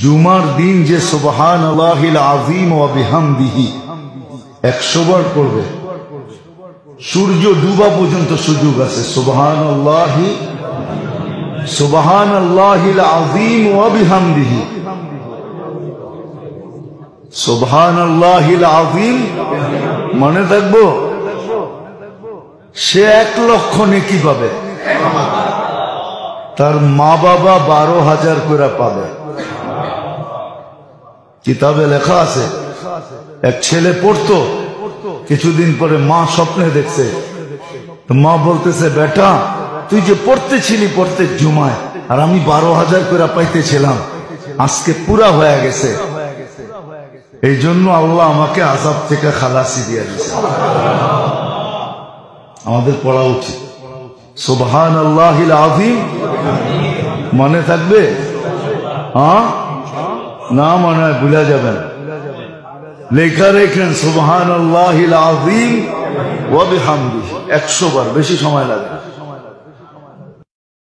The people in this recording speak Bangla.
জুমার দিন যে সুবহানাল্লাহিল আযীম ওয়া বিহামদিহি 100 বার পড়বে, সূর্য ডুবা পর্যন্ত সুযোগ আছে। সুবহানাল্লাহিল আযীম ওয়া বিহামদিহি, সুবহানাল্লাহিল আযীম মনে থাকবো, সে 1 লক্ষ নেকি পাবে, তার মা বাবা 12,000 করে পাবে। কিতাবে লেখা আছে, এক ছেলে পড়তো, কিছুদিন পরে মা স্বপ্নে দেখছে, মা বলতেছে, বেটা তুই যে পড়তেছিলি প্রত্যেক জুমায়, আর আমি 12,000 করে পাইতেছিলাম, আজকে পুরা হয়ে গেছে, এই জন্য আল্লাহ আমাকে আযাব থেকে খালাসি দিয়ে দিয়েছে। আমাদের পড়া উচিত সুবহানাল্লাহিল আযীম। মনে থাকবে? হ্যাঁ, না মনে হয় ভুলে যাবেন, লেখা রেখেন সুবহানাল্লাহিল আযীম ওয়া বিহামদিহি 100 বার, বেশি সময় লাগে।